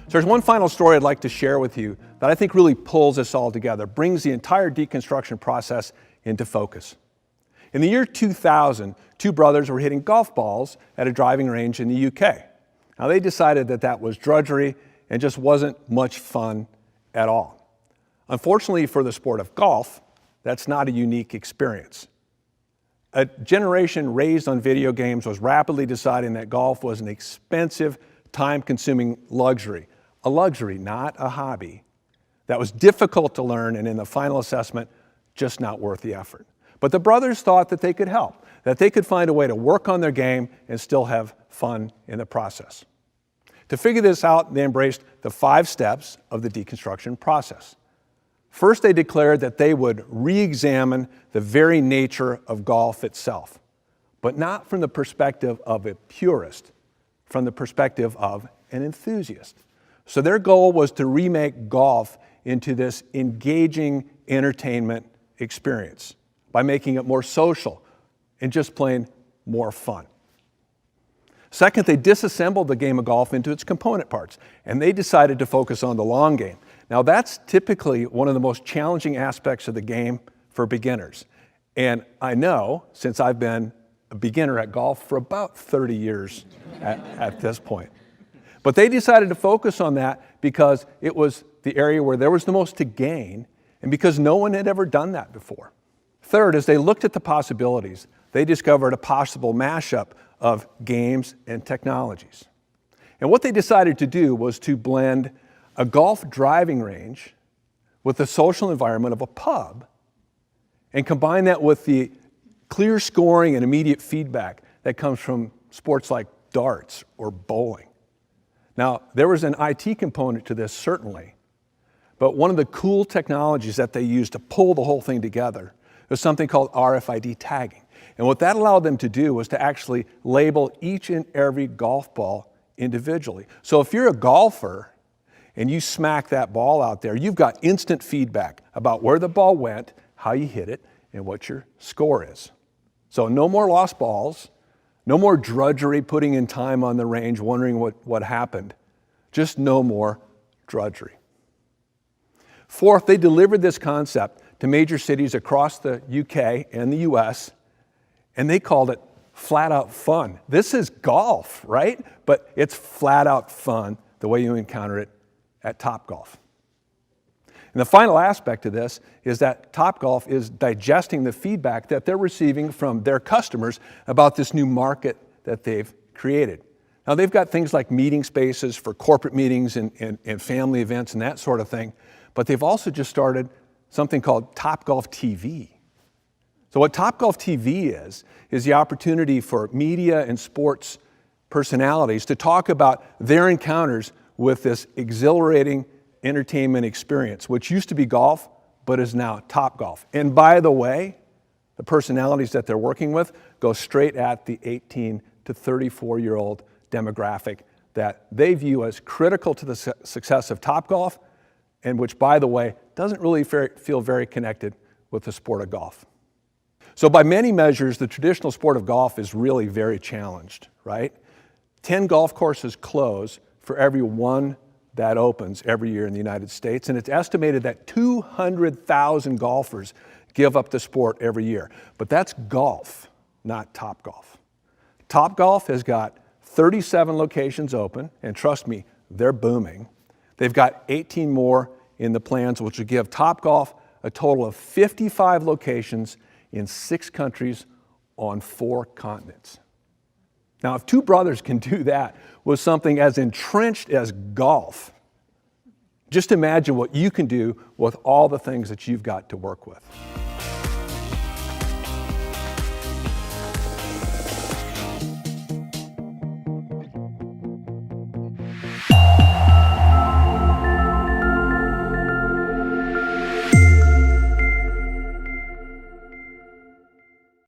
So there's one final story I'd like to share with you that I think really pulls this all together, brings the entire deconstruction process into focus. In the year 2000, two brothers were hitting golf balls at a driving range in the UK. Now they decided that that was drudgery and just wasn't much fun at all. Unfortunately for the sport of golf, that's not a unique experience. A generation raised on video games was rapidly deciding that golf was an expensive, time-consuming luxury. A luxury, not a hobby, that was difficult to learn and in the final assessment, just not worth the effort. But the brothers thought that they could help, that they could find a way to work on their game and still have fun in the process. To figure this out, they embraced the 5 steps of the deconstruction process. First, they declared that they would re-examine the very nature of golf itself, but not from the perspective of a purist, from the perspective of an enthusiast. So their goal was to remake golf into this engaging entertainment experience by making it more social and just plain more fun. Second, they disassembled the game of golf into its component parts, and they decided to focus on the long game. Now, that's typically one of the most challenging aspects of the game for beginners. And I know, since I've been a beginner at golf for about 30 years at this point. But they decided to focus on that because it was the area where there was the most to gain and because no one had ever done that before. Third, as they looked at the possibilities, they discovered a possible mashup of games and technologies. And what they decided to do was to blend a golf driving range with the social environment of a pub and combine that with the clear scoring and immediate feedback that comes from sports like darts or bowling. Now, there was an IT component to this, certainly, but one of the cool technologies that they used to pull the whole thing together was something called RFID tagging. And what that allowed them to do was to actually label each and every golf ball individually. So if you're a golfer and you smack that ball out there, you've got instant feedback about where the ball went, how you hit it, and what your score is. So no more lost balls, no more drudgery putting in time on the range wondering what happened, just no more drudgery. Fourth, they delivered this concept to major cities across the UK and the US, and they called it flat out fun. This is golf, right? But it's flat out fun the way you encounter it at Topgolf. And the final aspect of this is that Topgolf is digesting the feedback that they're receiving from their customers about this new market that they've created. Now, they've got things like meeting spaces for corporate meetings and family events and that sort of thing, but they've also just started something called Topgolf TV. So what Topgolf TV is the opportunity for media and sports personalities to talk about their encounters with this exhilarating entertainment experience, which used to be golf, but is now Topgolf. And by the way, the personalities that they're working with go straight at the 18 to 34-year-old demographic that they view as critical to the success of Topgolf, and which, by the way, doesn't really feel very connected with the sport of golf. So by many measures, the traditional sport of golf is really very challenged, right? 10 golf courses close for every one that opens every year in the United States, and it's estimated that 200,000 golfers give up the sport every year. But that's golf, not Topgolf. Topgolf has got 37 locations open, and trust me, they're booming. They've got 18 more in the plans, which would give Topgolf a total of 55 locations in 6 countries on 4 continents. Now, if two brothers can do that with something as entrenched as golf, just imagine what you can do with all the things that you've got to work with.